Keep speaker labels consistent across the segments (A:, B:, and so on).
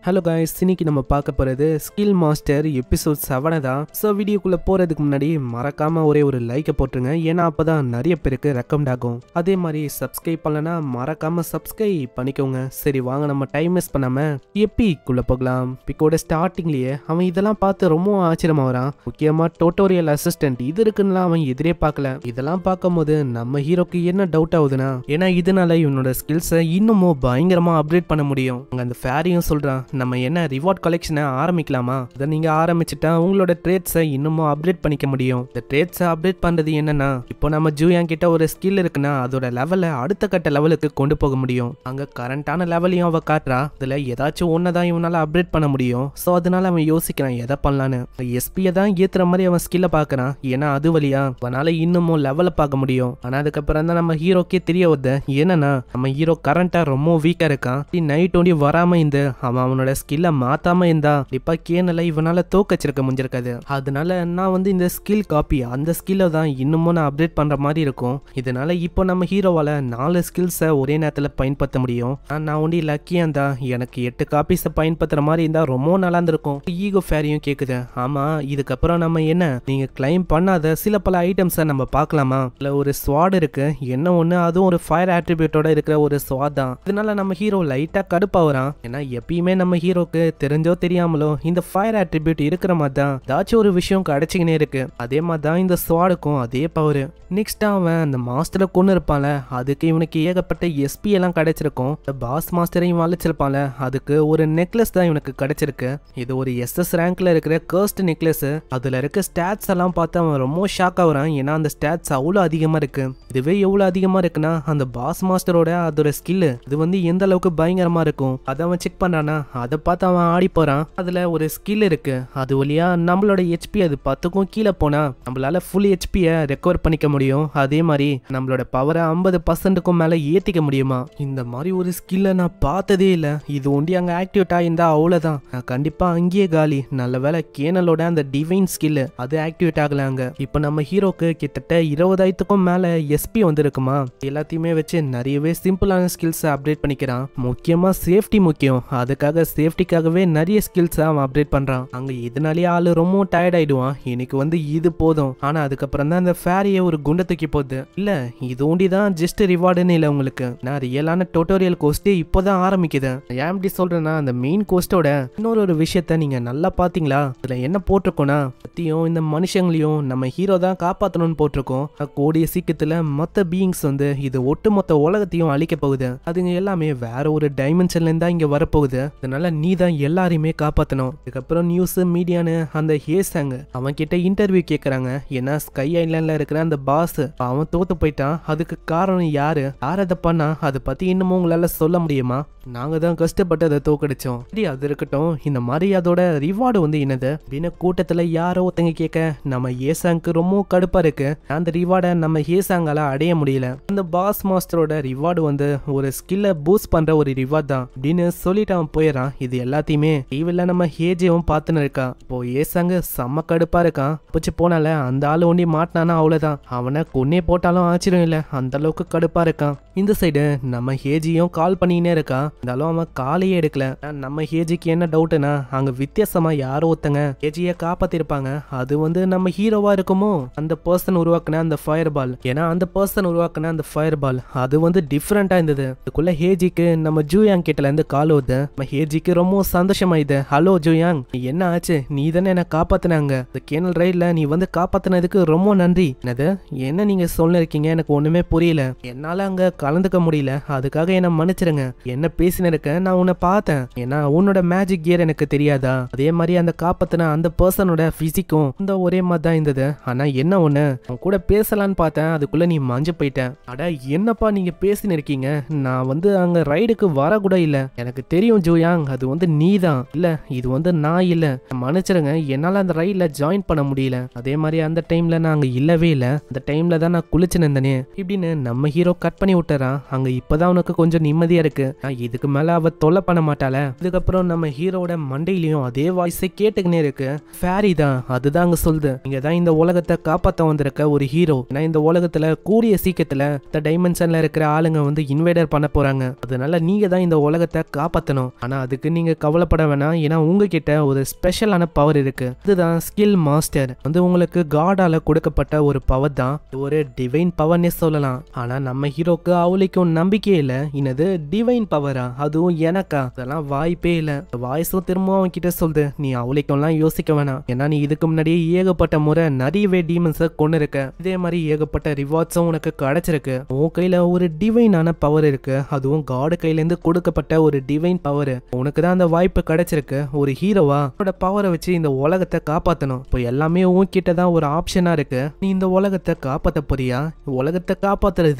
A: Hello guys, இன்னைக்கு நம்ம பார்க்க போகிறது ஸ்கில் மாஸ்டர் எபிசோட் 7 தான். ஸோ வீடியோக்குள்ளே போகிறதுக்கு முன்னாடி மறக்காமல் ஒரே ஒரு லைக்கை போட்டுருங்க. ஏன்னா அப்போ தான் நிறைய பேருக்கு ரெக்கமெண்ட் ஆகும். அதே மாதிரி சப்ஸ்கிரைப் பண்ணலன்னா மறக்காமல் சப்ஸ்கிரைப் பண்ணிக்கோங்க. சரி வாங்க, நம்ம டைம் வேஸ்ட் பண்ணாமல் எப்பிக்குள்ளே போகலாம். பிக்கோட ஸ்டார்டிங்லேயே அவன் இதெல்லாம் பார்த்து ரொம்ப ஆச்சரியமாக வரான். முக்கியமாக டோட்டோரியல் அசிஸ்டன்ட் இது இருக்குன்னா அவன் எதிரே பார்க்கல. இதெல்லாம் பார்க்கும்போது நம்ம ஹீரோக்கு என்ன டவுட் ஆகுதுன்னா, ஏன்னா இதனால இவனோட ஸ்கில்ஸை இன்னமும் பயங்கரமாக அப்டேட் பண்ண முடியும். அங்கே அந்த ஃபேரியும் சொல்கிறான், நம்ம என்ன ரிவார்ட் கலெக்ஷனை ஆரம்பிக்கலாமா? அதை நீங்க ஆரம்பிச்சுட்டா உங்களோட ட்ரேட்ஸை இன்னமும் அப்டேட் பண்ணிக்க முடியும். இந்த ட்ரேட்ஸை அப்டேட் பண்றது என்னன்னா, இப்போ நம்ம ஜூயாங் கிட்ட ஒரு ஸ்கில் இருக்குன்னா அதோட லெவலை அடுத்த கட்ட லெவலுக்கு கொண்டு போக முடியும். அங்க கரண்டான லெவலையும் அவ காட்டுறா. இதுல ஏதாச்சும் ஒன்னதான் இவனால அப்டேட் பண்ண முடியும். ஸோ அதனால அவன் யோசிக்கிறான் எதை பண்ணலான்னு. எஸ்பியை தான் ஏத்துற மாதிரி அவன் ஸ்கில்லை பார்க்கறான். ஏன்னா அது வழியா அவனால இன்னமும் லெவலை பார்க்க முடியும். ஆனா அதுக்கப்புறம் தான் நம்ம ஹீரோக்கே தெரிய வருது என்னன்னா, நம்ம ஹீரோ கரண்டா ரொம்ப வீக்கா இருக்கான். நைட் ஓடி வராம இந்த அவனோட ஸ்கில்ல மாத்தாம இருந்தா கண்டிப்பா கேனல இவனால தோக்கச்சிருக்க முடிஞ்சிருக்காது. அதனால நான் வந்து இந்த ஸ்கில் காப்பி அந்த ஸ்கில்ல தான் இன்னமும் நான் அப்டேட் பண்ற மாதிரி இருக்கும். இதனால இப்போ நம்ம ஹீரோவால 4 ஸ்கில்ஸை ஒரே நேரத்துல பயன்படுத்த முடியும். நான் ஒண்டி லக்கியா இருந்தா எனக்கு 8 காப்பீஸை பயன்படுத்துற மாதிரி இருந்தா ரொம்ப நல்லா இருந்திருக்கும். ஈகோ ஃபேரியும் கேக்குது, ஆமா இதுக்கப்புறம் நம்ம என்ன நீங்க கிளைம் பண்ணாத சில பல ஐட்டம்ஸை நம்ம பார்க்கலாமா? இல்ல ஒரு ஸ்வாட் இருக்கு, என்ன ஒண்ணு அதுவும் ஒரு ஃபயர் ஆட்ரிபியூட்டோட இருக்கிற ஒரு ஸ்வாட் தான். இதனால நம்ம ஹீரோ லைட்டா கடுப்பாவறான். ஏன்னா எப்பயுமே நம்ம ஹீரோக்கு தெரிஞ்சோ தெரியாமலோ இந்த ஃபயர் ஆட்ரிபியூட் இருக்கிற மாதிரி தான் ஏதாச்சும் ஒரு விஷயம் கிடைச்சிக்கினே இருக்கு. அதே மாதிரி தான் இந்த ஸ்வாடுக்கும் அதே பவர். நெக்ஸ்ட் அவன் அந்த மாஸ்டரை கொண்டு இருப்பான்ல, அதுக்கு இவனுக்கு ஏகப்பட்ட எஸ்பி எல்லாம் கிடைச்சிருக்கும். பாஸ் மாஸ்டரையும் அழைச்சிருப்பான்ல, அதுக்கு ஒரு நெக்லஸ் தான் இவனுக்கு கிடைச்சிருக்கு. இது ஒரு SS ரேங்க்ல இருக்கிற கர்ஸ்ட் நெக்லஸ். அதுல இருக்க ஸ்டாட்ஸ் எல்லாம் பார்த்து அவன் ரொம்ப ஷாக் ஆகுறான். ஏன்னா அந்த ஸ்டாட்ஸ் அவ்வளோ அதிகமா இருக்கு. இதுவே எவ்வளவு அதிகமா இருக்குன்னா அந்த பாஸ் மாஸ்டரோட அதோட ஸ்கில் இது வந்து எந்த அளவுக்கு பயங்கரமா இருக்கும். அதை அவன் செக் பண்றானா, அதை பார்த்து அவன் ஆடி போறான். அதுல ஒரு ஸ்கில் இருக்கு, அது வழியா நம்மளோட HP அது 10க்கும் கீழே போனா நம்மளால ஃபுல் HPயை ரெக்கவர் பண்ணிக்க முடியும். அதே மாதிரி நம்மளோட பவரை 50%க்கும் மேல ஏத்திக்க முடியுமா? இந்த மாதிரி ஒரு ஸ்கில்லை நான் பார்த்ததே இல்லை. இது ஒண்டி அங்க ஆக்டிவேட் ஆயிருந்தா அவ்வளவுதான், நான் கண்டிப்பா அங்கேயே காலி. நல்ல வேலை கேனலோட அந்த டிவைன் ஸ்கில் அது ஆக்டிவேட் ஆகலாங்க. இப்போ நம்ம ஹீரோக்கு கிட்டத்தட்ட 20,000க்கும் மேல SP வந்திருக்குமா? எல்லாத்தையுமே வச்சு நிறையவே சிம்பிளான ஸ்கில்ஸ் அப்டேட் பண்ணிக்கிறான். முக்கியமா சேஃப்டி முக்கியம். அதுக்காக சேஃப்டிக்காகவே நிறைய ஸ்கில்ஸ் அவன் அப்டேட் பண்றான். அங்க இதனாலேயே ஆளு ரொம்ப டயர்ட் ஆயிடுவான். எனக்கு வந்து இது போதும். ஆனா அதுக்கப்புறம் தான் அந்த ஃபேரியை ஒரு குண்டை தூக்கி போகுது. இல்ல இது ஒண்டி தான் ஜஸ்ட் ரிவார்டுன்னு இல்லை உங்களுக்கு. நான் ரியலான டோட்டோரியல் கோஸ்டே இப்போதான் ஆரம்பிக்குது. ஏன் இப்படி சொல்றேன்னா, அந்த மெயின் கோஸ்டோட இன்னொரு விஷயத்த நீங்க நல்லா பாத்தீங்களா? அதுல என்ன போட்டிருக்கோம்னா, பத்தியும் இந்த மனுஷங்களையும் நம்ம ஹீரோ தான் காப்பாத்தணும்னு போட்டிருக்கோம். கூடிய சீக்கிரத்துல மொத்த பீயிங்ஸ் வந்து இது ஒட்டுமொத்த உலகத்தையும் அழிக்க போகுது. அதுங்க எல்லாமே வேற ஒரு டைமென்ஷன்ல இருந்தா இங்க வரப்போகுது. அதனால நீ தான் எல்லாரையுமே காப்பாத்தணும். அதுக்கப்புறம் நியூஸ் மீடியான்னு அந்த ஹேசாங்க அவன் கிட்ட இன்டர்வியூ கேட்கறாங்க. ஏன்னா ஸ்கை ஐலாண்ட்ல இருக்கிற அந்த பாஸ் அவன் தோத்து போயிட்டான். அதுக்கு காரணம் யாரு, யார் அதை பண்ணா, அதை பத்தி இன்னமும் உங்களால சொல்ல முடியுமா? நாங்க தான் கஷ்டப்பட்டு அதை தோக்கடிச்சோம். சரி அது இருக்கட்டும், இந்த மாதிரி அதோட ரிவார்டு வந்து என்னது அப்படின்னு கூட்டத்துல யாரோ ஒருத்தங்க கேட்க நம்ம ஏசாங்க்கு ரொம்ப கடுப்பா இருக்கு. அந்த ரிவார்டை நம்ம ஏசாங்கால அடைய முடியல. அந்த பாஸ் மாஸ்டரோட ரிவார்டு வந்து ஒரு ஸ்கில்லை பூஸ்ட் பண்ற ஒரு ரிவார்ட் தான் அப்படின்னு சொல்லிட்டு அவன் போயிடறான். இது எல்லாத்தையுமே டிவில நம்ம ஹேஜேவும் பார்த்துன்னு இருக்கான். இப்போ ஏசாங்க செம்ம கடுப்பா இருக்கான். போச்சு போனால அந்த ஆளு ஒண்டி மாட்டினானா அவ்வளவுதான், அவனை கொன்னே போட்டாலும் ஆச்சரியம் இல்லை, அந்த அளவுக்கு கடுப்பா இருக்கான். இந்த சைடு நம்ம ஹேஜியும் கால் பண்ணினே இருக்கான். இருந்தாலும் அவன் காலையே எடுக்கல. நம்ம ஹேஜிக்கு என்ன டவுட்னா, அங்க வித்தியாசமா யாரோ ஒருத்தங்க ஹேஜியை காப்பாத்திருப்பாங்க. அது வந்து நம்ம ஹீரோவா இருக்குமோ? அந்த பர்சன் உருவாக்குன அந்த ஃபயர் பால், ஏன்னா அந்த பர்சன் உருவாக்குன அந்த ஃபயர் பால் அது வந்து டிஃப்ரெண்டா இருந்தது. அதுக்குள்ள ஹேஜிக்கு நம்ம ஜூயாங் கிட்ட இருந்து கால் வருது. நம்ம ஹேஜிக்கு ரொம்ப சந்தோஷமாயிது. ஹலோ ஜூயாங், என்ன ஆச்சு? நீ தானே என்ன காப்பாத்தினாங்க இந்த கேனல் ரைட்ல, நீ வந்து காப்பாத்தினதுக்கு ரொம்ப நன்றி. என்னது என்ன நீங்க சொல்லிருக்கீங்க? எனக்கு ஒண்ணுமே புரியல. என்னால அங்க கலந்துக்க முடியல, அதுக்காக என்ன மன்னிச்சிருங்க. என்ன பேசின இருக்க, நான் உன்னை பார்த்தேன். ஏன்னா உன்னோட மேஜிக் கியர் எனக்கு தெரியாதா? அதே மாதிரி அந்த காப்பாத்தின அந்த பர்சனோட பிசிக்கும் இந்த ஒரே மாதிரி தான் இருந்தது. ஆனா என்ன ஒண்ணு, அவன் கூட பேசலான்னு பார்த்தேன், அதுக்குள்ள நீ மஞ்சு போயிட்ட. அட என்னப்பா நீங்க பேசின இருக்கீங்க? நான் வந்து அங்க ரைடுக்கு வர கூட இல்ல. எனக்கு தெரியும் ஜூயாங், அது வந்து நீ தான். இல்ல இது வந்து நான் இல்ல, மன்னிச்சிருங்க. என்னால அந்த ரைட்ல ஜாயின் பண்ண முடியல. அதே மாதிரி அந்த டைம்ல நான் அங்க இல்லவே இல்ல. அந்த டைம்ல தான் நான் குளிச்சு நின்றனே இப்படின்னு நம்ம ஹீரோ கட் பண்ணி விட்டுறான். அங்க இப்பதான் உனக்கு கொஞ்சம் நிம்மதியா இருக்கு. இதுக்கு மேல அவ தொல்லை பண்ண மாட்டாள. இதுக்கப்புறம் நம்ம ஹீரோட மண்டையிலையும் அதே வாய்ஸை கேட்டுக்கினே இருக்கு. ஃபேரி தான், அதுதான் அங்க சொல்லுது, நீங்க தான் இந்த உலகத்தை காப்பாத்த வந்திருக்க ஒரு ஹீரோ. ஏன்னா இந்த உலகத்துல கூடிய சீக்கிரத்துல இந்த டைமென்ஷன்ல இருக்கிற ஆளுங்க வந்து இன்வேடர் பண்ண போறாங்க. அதனால நீங்க தான் இந்த உலகத்தை காப்பாத்தணும். ஆனா அதுக்கு அதுக்கு நீங்க கவலைப்பட வேணாம். ஏன்னா உங்ககிட்ட ஒரு ஸ்பெஷலான பவர் இருக்கு. இதுதான் ஸ்கில் மாஸ்டர். உங்களுக்கு காடால கொடுக்கப்பட்ட ஒரு பவர் தான். ஒரு டிவைன் பவர்னே சொல்லலாம். ஆனா நம்ம ஹீரோக்கு அவளுக்கும் நம்பிக்கையே இல்ல. என்னது டிவைன் பவரா? அதுவும் எனக்கா? அதெல்லாம் வாய்ப்பே இல்ல. வாய்ஸும் திரும்பவும் அவன் கிட்ட சொல்லுது, நீ அவளுக்கெல்லாம் யோசிக்க வேணாம். ஏன்னா நீ இதுக்கு முன்னாடியே ஏகப்பட்ட முறை நிறையவே டீமன்ஸை கொண்டு இருக்க. இதே மாதிரி ஏகப்பட்ட ரிவார்ட்ஸும் உனக்கு கிடைச்சிருக்கு. உன் கையில ஒரு டிவைனான பவர் இருக்கு. அதுவும் காடு கையில இருந்து கொடுக்கப்பட்ட ஒரு டிவைன் பவர். உனக்கு தான் அந்த வாய்ப்பு கிடைச்சிருக்கு. ஒரு ஹீரோவா அவனோட பவரை வச்சு இந்த உலகத்தை காப்பாத்தணும். இப்போ எல்லாமே உன்கிட்ட தான் ஒரு ஆப்ஷனா இருக்கு. நீ இந்த உலகத்தை காப்பாத்த போறியா? உலகத்தை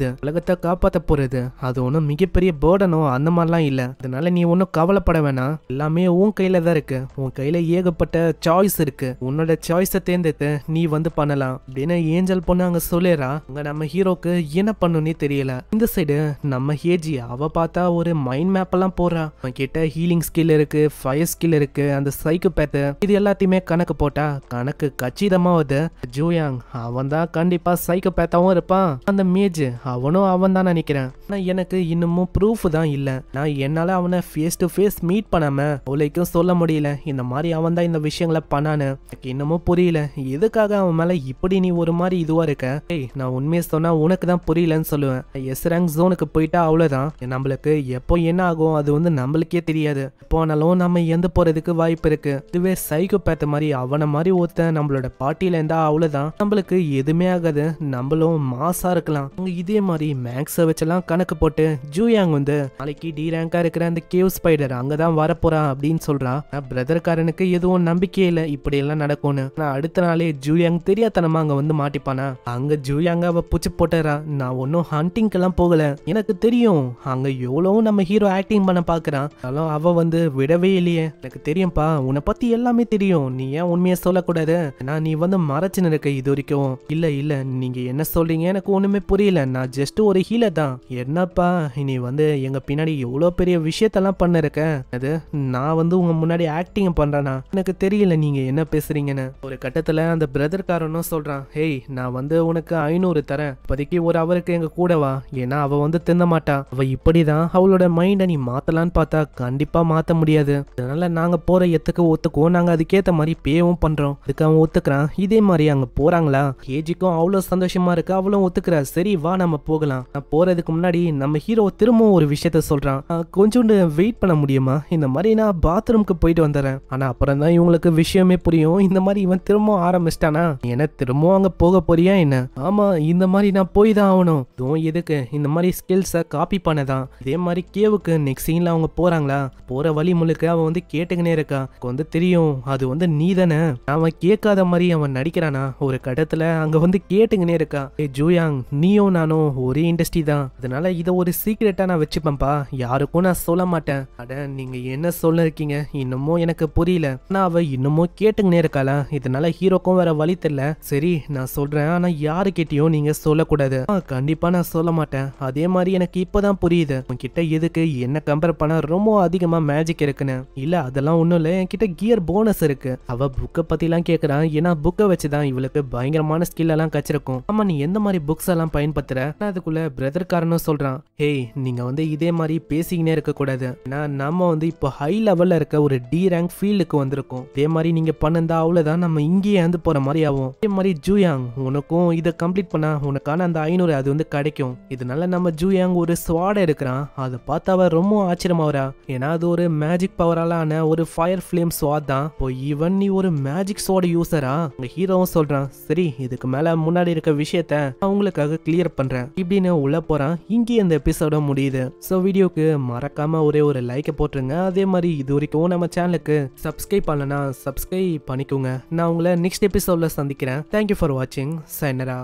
A: காப்பாத்த போறது அது ஒன்றும் மிகப்பெரிய பேர்டனோ அந்த மாதிரிலாம் இல்ல. அதனால நீ ஒன்றும் கவலைப்பட வேணாம். எல்லாமே உன் கையில தான் இருக்கு. உன் கையில ஏகப்பட்ட சாய்ஸ் இருக்கு. உன்னோட சாய்ஸை தேர்ந்தெடுத்து நீ பண்ணலாம் அப்படின்னு ஏஞ்சல் பொண்ணு அங்க சொல்லிடுறா. அங்க நம்ம ஹீரோக்கு என்ன பண்ணுன்னே தெரியல. இந்த சைடு நம்ம ஹேஜி அவ பார்த்தா ஒரு மைண்ட் மேப் எல்லாம் போடுறா. அவன் கிட்ட ஹீலிங் ஸ்கில் இருக்கு, ஃபயர் ஸ்கில் இருக்கு, அந்த சைக்கோபேத் இது எல்லாத்தையுமே கணக்கு போட்டா கணக்கு கச்சிதமா வருது. ஜூயாங் அவன் தான் கண்டிப்பா சைக்கோபேத்தாவும் இருப்பான். அந்த மேஜ் அவன் தான் நினைக்கிறேன். ஆனா எனக்கு இன்னமும் ப்ரூஃப் தான் இல்ல. நான் என்னால அவனை ஃபேஸ் டு ஃபேஸ் மீட் பண்ணாம அவளைக்கும் சொல்ல முடியல இந்த மாதிரி அவன் தான் இந்த விஷயங்களை பண்ணான்னு. எனக்கு இன்னமும் புரியல எதுக்காக அவன் மேல இப்படி நீ ஒரு மாதிரி இதுவா இருக்க. நான் உண்மையை சொன்னா உனக்கு தான் புரியலன்னு சொல்லுவேன். எஸ் ரேங்க் ஜோனுக்கு போயிட்டா அவ்வளவுதான். நம்மளுக்கு எப்போ என்ன ஆகும் அது நம்மளுக்கே தெரியாது. எப்போ ஆனாலும் நம்ம எந்த போறதுக்கு வாய்ப்பு இருக்கு. இதுவே சைக்கோபேத் மாதிரி அவனை மாதிரி ஒருத்தன் நம்மளோட பார்ட்டியில இருந்தா அவ்வளவுதான். நம்மளுக்கு எதுவுமே ஆகாது. நம்மளும் மாசா இருக்கலாம். இதே மாதிரி மேக்ஸை வச்செல்லாம் கணக்கு போட்டு ஜூயாங் நாளைக்கு டி ரேங்கா இருக்கிற அந்த கேவ் ஸ்பைடர் அங்கதான் வரப்போறான் அப்படின்னு சொல்றான். பிரதர்காரனுக்கு எதுவும் நம்பிக்கையே இல்லை இப்படி எல்லாம் நடக்கும்னு. அடுத்த நாளே ஜூயாங் தெரியாதனமா அங்க மாட்டிப்பானா. அங்க ஜூயாங்க அவ புச்சு போட்டுறா. நான் ஒன்னும் ஹண்டிங்க்கு எல்லாம் போகல. எனக்கு தெரியும் அங்க எவ்வளவு நம்ம ஹீரோ ஆக்டிங் பண்ண பாக்குறான். அவ விடவே இல்லையே. எனக்கு தெரியும்பா உன்னை பத்தி எல்லாமே தெரியும். நீ ஏன் உண்மையை சொல்லக்கூடாது? நான் நீ மறைச்சுன்னு இருக்க இது வரைக்கும். இல்ல நீங்க என்ன சொல்றீங்க எனக்கு ஒண்ணுமே புரியல. நான் ஜஸ்ட் ஒரு ஹீலர் தான். என்னப்பா நீ எங்க பின்னாடி எவ்வளவு பெரிய விஷயத்தெல்லாம் பண்ண இருக்க. அது நான் உங்க முன்னாடி ஆக்டிங் பண்றேனா? எனக்கு தெரியல நீங்க என்ன பேசுறீங்கன்னு. ஒரு கட்டத்துல அந்த பிரதர்காரனும் சொல்றான், ஹேய் நான் உனக்கு 500 தரேன். இப்போதைக்கு ஒரு அவருக்கு எங்க கூட வா. ஏன்னா அவ தின்ன மாட்டா. அவ இப்படிதான் அவளோட மைண்டை நீ மாத்தலான்னு பார்த்தா கண்டிப்பா மாத்த முடியாது. அதனால நாங்க போற எத்துக்கு ஒத்துக்குவோம். நாங்க அதுக்கேத்த மாதிரி பேவும் பண்றோம். அதுக்கு அவன் ஒத்துக்கிறான். இதே மாதிரி அங்க போறாங்களா. கேஜிக்கும் அவ்வளவு சந்தோஷமா இருக்கு. அவளும் ஒத்துக்கிறா. சரி வா நம்ம போகலாம். நான் போறதுக்கு முன்னாடி நம்ம ஹீரோ திரும்பவும் ஒரு விஷயத்த சொல்றான். கொஞ்சோண்டு வெயிட் பண்ண முடியுமா? இந்த மாதிரி நான் பாத்ரூம்க்கு போயிட்டு வந்துடுறேன். ஆனா அப்புறம் தான் இவங்களுக்கு விஷயமே புரியும். இந்த மாதிரி இவன் திரும்பவும் ஆரம்பிச்சிட்டானா. என்ன திரும்பவும் அங்க போக போறியா என்ன? ஆமா இந்த மாதிரி நான் போய் தான் ஆகணும். எதுக்கு இந்த மாதிரி ஸ்கில்ஸை காப்பி பண்ணதான். இதே மாதிரி கேவுக்கு நெக்ஸ்ட் சீன்ல அவங்க போறாங்களா. போற வழி முழுக்க அவன் கேட்டுக்கினே இருக்கா. தெரியும் அது நீ தானே. அவன் கேட்காத மாதிரி அவன் நடிக்கிறானா. ஒரு கட்டத்துல அங்க கேட்டுக்கினே இருக்கா. ஜூயாங் நீயும் நானும் ஒரே இண்டஸ்ட்ரி தான். அதனால இதை ஒரு சீக்ரெட்டா நான் வச்சுப்பேன்ப்பா. யாருக்கும் நான் சொல்ல மாட்டேன். அட நீங்க என்ன சொல்ல இருக்கீங்க இன்னமும் எனக்கு புரியல. ஆனா அவ இன்னமும் கேட்டுக்கினே இருக்காளா. இதனால ஹீரோக்கும் வேற வழி தெரியல. சரி நான் சொல்றேன். ஆனா யாரு கிட்டயும் நீங்க சொல்லக்கூடாது. கண்டிப்பா நான் சொல்ல மாட்டேன். அதே மாதிரி எனக்கு இப்பதான் புரியுது உன்கிட்ட எதுக்கு என்ன கம்பேர் பண்ண ரொம்ப அதிகமா மேஜிக் இருக்குன்னு. இல்ல அதெல்லாம் ஒண்ணும் இல்ல. என்கிட்ட கியர் போனஸ் இருக்கு. அவ புக்கை பத்தி எல்லாம் கேக்குறான். ஏன்னா புக்கை வச்சுதான் இவளுக்கு பயங்கரமான ஸ்கில் எல்லாம் கச்சிருக்கும். ஆமா நீ எந்த மாதிரி புக்ஸ் எல்லாம் பயன்படுத்துற? அதுக்குள்ள பிரதர்காரனும் சொல்றான், ஹேய் நீங்க இதே மாதிரி பேசிக்கினே இருக்க கூடாது. ஏன்னா நம்ம இப்போ ஹை லெவல்ல இருக்க ஒரு டி ரேங்க் ஃபீல்டுக்கு வந்திருக்கோம். இதே மாதிரி நீங்க பண்ணா அவ்வளவுதான் நம்ம இங்கேயே போற மாதிரி ஆகும். அதே மாதிரி ஜூயாங் உனக்கும் இதை கம்ப்ளீட் பண்ணா உனக்கான அந்த 500 அது கிடைக்கும். இதனால நம்ம ஜூயாங் ஒரு ஸ்வாட் இருக்கிறான். அதை பார்த்து அவ ரொம்ப ஆச்சரியமாவரா. ஏன்னா அது ஒரு மேஜிக் பவராலான ஒரு ஃபயர் ஃபிளேம் ஸ்வாட் தான். இப்போ ஈவன் நீ ஒரு மேஜிக் ஸ்வாட் யூசரா? உங்க ஹீரோவும் சொல்றான், சரி இதுக்கு மேல முன்னாடி இருக்க விஷயத்த அவங்களுக்காக கிளியர் பண்றேன் இப்படின்னு உள்ள போறான். இங்கே இந்த எபிசோட முடியுது. சோ வீடியோக்கு மறக்காம ஒரே ஒரு லைக் போட்டுருங்க. அதே மாதிரி இது வரைக்கும் நம்ம சேனலுக்கு சப்ஸ்கிரைப் பண்ணலனா சப்ஸ்கிரைப் பண்ணிக்கோங்க. நான் உங்களை நெக்ஸ்ட் எபிசோட்ல சந்திக்கிறேன். தேங்க்யூ ஃபார் வாட்சிங். சைனரா.